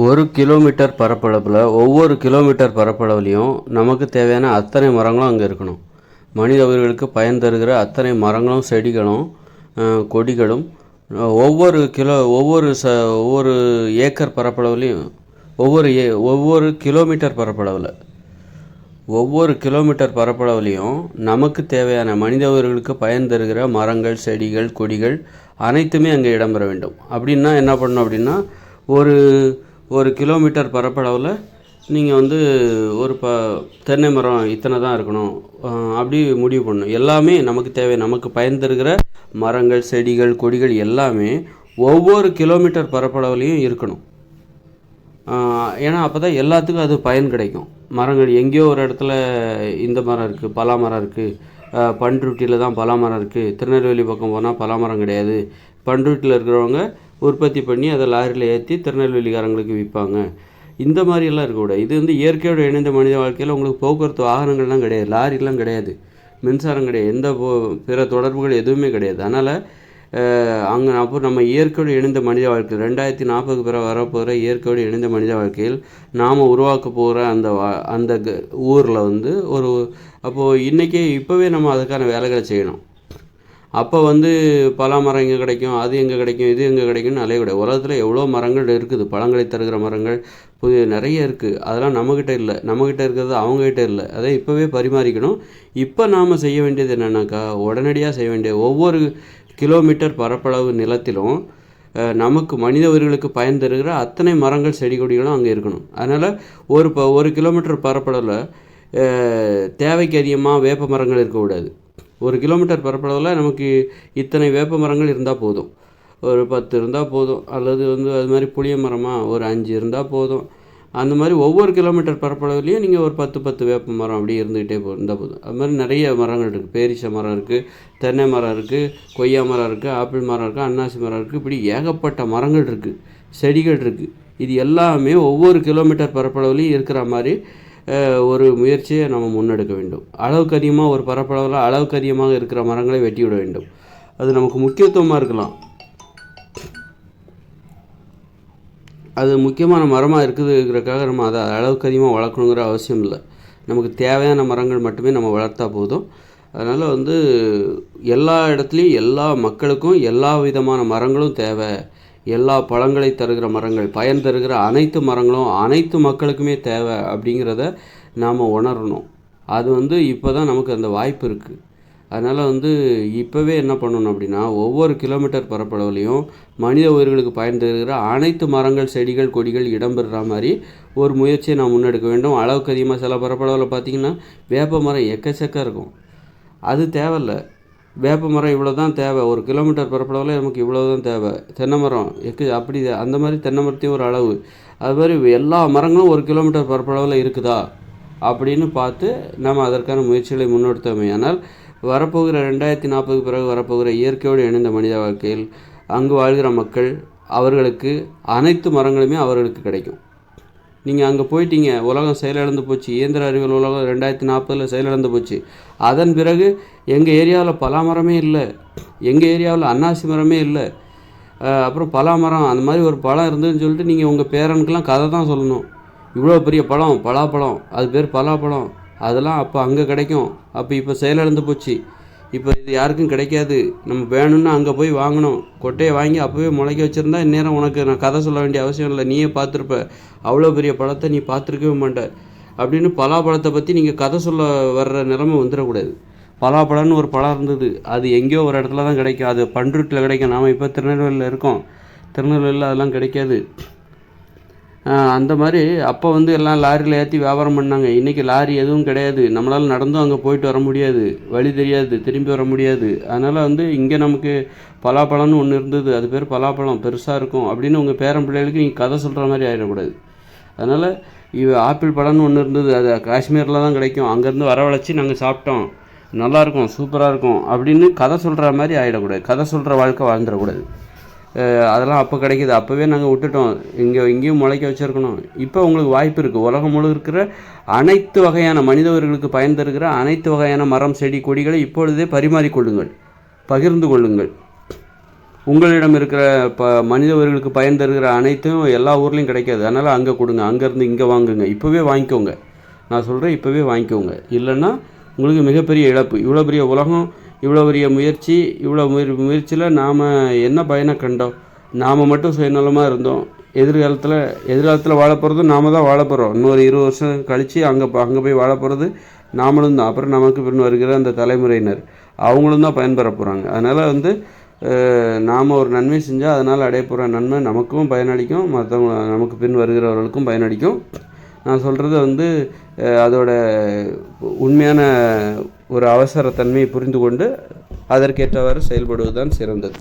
ஒரு கிலோமீட்டர் பரப்பளவில் ஒவ்வொரு கிலோமீட்டர் பரப்பளவுலையும் நமக்கு தேவையான அத்தனை மரங்களும் அங்கே இருக்கணும். மனித உயிர்களுக்கு பயன் தருகிற அத்தனை மரங்களும் செடிகளும் கொடிகளும் ஒவ்வொரு ஏக்கர் பரப்பளவுலையும் ஒவ்வொரு கிலோமீட்டர் பரப்பளவுலையும் நமக்கு தேவையான மனித உயிர்களுக்கு பயன் தருகிற மரங்கள், செடிகள், கொடிகள் அனைத்துமே அங்கே இடம்பெற வேண்டும். அப்படின்னா என்ன பண்ணணும் அப்படின்னா, ஒரு கிலோமீட்டர் பரப்பளவில் நீங்கள் ஒரு தென்னை மரம் இத்தனை தான் இருக்கணும் அப்படி முடிவு பண்ணணும். எல்லாமே நமக்கு தேவை, நமக்கு பயன் தருகிற மரங்கள், செடிகள், கொடிகள் எல்லாமே ஒவ்வொரு கிலோமீட்டர் பரப்பளவுலையும் இருக்கணும். ஏன்னா அப்போ தான் எல்லாத்துக்கும் அது பயன் கிடைக்கும். மரங்கள் எங்கேயோ ஒரு இடத்துல இந்த மரம் இருக்குது, பலா மரம் இருக்குது, பண்ருட்டியில் தான் பலா மரம் இருக்குது, திருநெல்வேலி பக்கம் போனால் பலா மரம் கிடையாது. பண்ருட்டியில் இருக்கிறவங்க உற்பத்தி பண்ணி அதை லாரியில் ஏற்றி திருநெல்வேலிக்காரங்களுக்கு விற்பாங்க. இந்த மாதிரியெல்லாம் இருக்கக்கூடாது. இது இயற்கையோடு இணைந்த மனித வாழ்க்கையில் உங்களுக்கு போக்குவரத்து வாகனங்கள்லாம் கிடையாது, லாரிலாம் கிடையாது, மின்சாரம் கிடையாது, எந்த பிற தொடர்புகள் எதுவுமே கிடையாது. அதனால் அப்போ நம்ம இயற்கையோடு இணைந்த மனித வாழ்க்கையில் 2040 பிறகு வரப்போகிற இயற்கையோடு இணைந்த மனித வாழ்க்கையில் நாம் உருவாக்க போகிற அந்த ஊரில் அப்போது இன்றைக்கே இப்போவே நம்ம அதுக்கான வேலைகளை செய்யணும். அப்போ பலா மரம் எங்கே கிடைக்கும், அது எங்கே கிடைக்கும், இது எங்கே கிடைக்கும்னு அலையக்கூடாது. உலகத்தில் எவ்வளோ மரங்கள் இருக்குது, பழங்களை தருகிற மரங்கள் நிறைய இருக்குது. அதெல்லாம் நம்மக்கிட்ட இல்லை, நம்மக்கிட்ட இருக்கிறது அவங்ககிட்ட இல்லை. அதை இப்போவே பரிமாறிக்கணும். இப்போ நாம் செய்ய வேண்டியது என்னென்னாக்கா, உடனடியாக செய்ய வேண்டிய ஒவ்வொரு கிலோமீட்டர் பரப்பளவு நிலத்திலும் நமக்கு மனித உயிர்களுக்கு பயன் தருகிற அத்தனை மரங்கள், செடி, கொடிகளும் அங்கே இருக்கணும். அதனால் ஒரு கிலோமீட்டர் பரப்பளவில் தேவைக்கு அதிகமாக வேப்ப மரங்கள் இருக்கக்கூடாது. ஒரு கிலோமீட்டர் பரப்பளவில் நமக்கு இத்தனை வேப்ப மரங்கள் இருந்தால் போதும், ஒரு 10 இருந்தால் போதும், அல்லது அது மாதிரி புளிய மரமாக ஒரு 5 இருந்தால் போதும். அந்த மாதிரி ஒவ்வொரு கிலோமீட்டர் பரப்பளவுலேயும் நீங்கள் ஒரு 10 வேப்ப மரம் அப்படி இருந்துக்கிட்டே இருந்தால் போதும். அது மாதிரி நிறைய மரங்கள் இருக்குது. பேரிச்சை மரம் இருக்குது, தென்னை மரம் இருக்குது, கொய்யா மரம் இருக்குது, ஆப்பிள் மரம் இருக்குது, அன்னாசி மரம் இருக்குது, இப்படி ஏகப்பட்ட மரங்கள் இருக்குது, செடிகள் இருக்குது. இது எல்லாமே ஒவ்வொரு கிலோமீட்டர் பரப்பளவுலேயும் இருக்கிற மாதிரி ஒரு முயற்சியை நம்ம முன்னெடுக்க வேண்டும். அளவுக்கு அதிகமாக ஒரு பரப்பளவில் அளவுக்கு அதிகமாக இருக்கிற மரங்களை வெட்டி விட வேண்டும். அது நமக்கு முக்கியத்துவமாக இருக்கலாம். அது முக்கியமான மரமாக இருக்கிறதுக்காக நம்ம அதை அளவுக்கு அதிகமாக வளர்க்கணுங்கிற அவசியம் இல்லை. நமக்கு தேவையான மரங்கள் மட்டுமே நம்ம வளர்த்தா போதும். அதனால் எல்லா இடத்துலையும் எல்லா மக்களுக்கும் எல்லா விதமான மரங்களும் தேவை. எல்லா பழங்களை தருகிற மரங்கள், பயன் தருகிற அனைத்து மரங்களும் அனைத்து மக்களுக்குமே தேவை அப்படிங்கிறத நாம் உணரணும். அது இப்போ தான் நமக்கு அந்த வாய்ப்பு இருக்குது. அதனால் இப்போவே என்ன பண்ணணும் அப்படின்னா, ஒவ்வொரு கிலோமீட்டர் பரப்பளவுலையும் மனித உயிர்களுக்கு பயன் தருகிற அனைத்து மரங்கள், செடிகள், கொடிகள் இடம்பெறுற மாதிரி ஒரு முயற்சியை நாம் முன்னெடுக்க வேண்டும். அளவுக்கு அதிகமாக சில பரப்பளவில் பார்த்திங்கன்னா வேப்ப மரம் எக்கச்சக்கம் இருக்கும், அது தேவையில்லை. வேப்ப மரம் இவ்வளோ தான் தேவை, ஒரு கிலோமீட்டர் பரப்பளவில் நமக்கு இவ்வளோ தான் தேவை. தென்னை மரம் அப்படி அந்த மாதிரி தென்னை மரத்தையும் ஒரு அளவு, அது மாதிரி எல்லா மரங்களும் ஒரு கிலோமீட்டர் பரப்பளவில் இருக்குதா அப்படின்னு பார்த்து நம்ம அதற்கான முயற்சிகளை முன்னெடுத்தோமே. ஆனால் வரப்போகிற 2040 பிறகு வரப்போகிற இயற்கையோடு இணைந்த மனித வாழ்க்கையில் அங்கு வாழ்கிற மக்கள், அவர்களுக்கு அனைத்து மரங்களுமே அவர்களுக்கு கிடைக்கும். நீங்கள் அங்கே போயிட்டீங்க, உலகம் செயலிழந்து போச்சு, இயந்திர அறிவியல் உலகம் 2040 செயலிழந்து போச்சு. அதன் பிறகு எங்கள் ஏரியாவில் பலா மரமே இல்லை, எங்கள் ஏரியாவில் அன்னாசி மரமே இல்லை, அப்புறம் பலா மரம் அந்த மாதிரி ஒரு பழம் இருந்ததுன்னு சொல்லிட்டு நீங்கள் உங்கள் பேரனுக்கெலாம் கதை தான் சொல்லணும். இவ்வளோ பெரிய பழம், பலாப்பழம், அது பேர் பலாப்பழம், அதெல்லாம் அப்போ அங்கே கிடைக்கும், அப்போ இப்போ செயலிழந்து போச்சு, இப்போ இது யாருக்கும் கிடைக்காது, நம்ம வேணும்னா அங்கே போய் வாங்கணும், கொட்டையை வாங்கி அப்போவே முளைக்க வச்சுருந்தா இந்நேரம் உனக்கு நான் கதை சொல்ல வேண்டிய அவசியம் இல்லை, நீயே பார்த்துருப்ப, அவ்வளோ பெரிய பழத்தை நீ பார்த்துருக்கவே மாட்ட அப்படின்னு பலாப்பழத்தை பற்றி நீங்கள் கதை சொல்ல வர்ற நிலைமை வந்துடக்கூடாது. பலாப்பழம்னு ஒரு பழம் இருந்தது, அது எங்கேயோ ஒரு இடத்துல தான் கிடைக்கும், அது பண்ருட்டில் கிடைக்கும். நாம் இப்போ திருநெல்வேலியில் இருக்கோம், திருநெல்வேலியில் அதெல்லாம் கிடைக்காது. அந்த மாதிரி அப்போ எல்லாம் லாரியில் ஏற்றி வியாபாரம் பண்ணாங்க. இன்றைக்கி லாரி எதுவும் கிடையாது, நம்மளால் நடந்தும் அங்கே போயிட்டு வர முடியாது, வழி தெரியாது, திரும்பி வர முடியாது. அதனால் இங்கே நமக்கு பலாப்பழம்னு ஒன்று இருந்தது, அது பேர் பலாப்பழம், பெருசாக இருக்கும் அப்படின்னு உங்கள் பேரன் பிள்ளைகளுக்கு நீங்கள் கதை சொல்கிற மாதிரி ஆகிடக்கூடாது. அதனால் ஆப்பிள் பழம்னு ஒன்று இருந்தது, அது காஷ்மீரில் தான் கிடைக்கும், அங்கேருந்து வரவழைச்சி நாங்கள் சாப்பிட்டோம், நல்லாயிருக்கும், சூப்பராக இருக்கும் அப்படின்னு கதை சொல்கிற மாதிரி ஆகிடக்கூடாது. கதை சொல்கிற வாழ்க்கை வாழ்ந்துடக்கூடாது. அதெல்லாம் அப்போ கிடைக்கிது, அப்போவே நாங்கள் விட்டுட்டோம், இங்கேயும் முளைக்க வச்சுருக்கணும். இப்போ உங்களுக்கு வாய்ப்பு இருக்குது. உலகம் முழு இருக்கிற அனைத்து வகையான மனிதர்களுக்கு பயன் தருகிற அனைத்து வகையான மரம், செடி, கொடிகளை இப்பொழுதே பரிமாறிக்கொள்ளுங்கள், பகிர்ந்து கொள்ளுங்கள். உங்களிடம் இருக்கிற மனித உயிர்களுக்கு பயன் தருகிற அனைத்தும் எல்லா ஊர்லேயும் கிடைக்காது. அதனால் அங்கே கொடுங்க, அங்கேருந்து இங்கே வாங்குங்க, இப்போவே வாங்கிக்கோங்க. நான் சொல்கிறேன், இப்போவே வாங்கிக்கோங்க. இல்லைன்னா உங்களுக்கு மிகப்பெரிய இழப்பு. இவ்வளோ பெரிய உலகம், இவ்வளோ பெரிய முயற்சி, இவ்வளோ முயற்சியில் நாம் என்ன பயனை கண்டோம்? நாம் மட்டும் சுயநலமாக இருந்தோம். எதிர்காலத்தில் வாழ போகிறதும் நாம் தான் வாழ போகிறோம். இன்னொரு 20 வருஷம் கழித்து அங்கே போய் வாழ போகிறது நாமளும் தான். அப்புறம் நமக்கு பின் வருகிற அந்த தலைமுறையினர் அவங்களும் தான் பயன்பெற போகிறாங்க. அதனால் நாம் ஒரு நன்மை செஞ்சால் அதனால் அடைய போகிற நன்மை நமக்கும் பயனளிக்கும், மற்றவங்க நமக்கு பின் வருகிறவர்களுக்கும் பயனளிக்கும். நான் சொல்கிறது அதோட உண்மையான ஒரு அவசரத்தன்மையை புரிந்து கொண்டு அதற்கேற்றவாறு செயல்படுவது தான் சிறந்தது.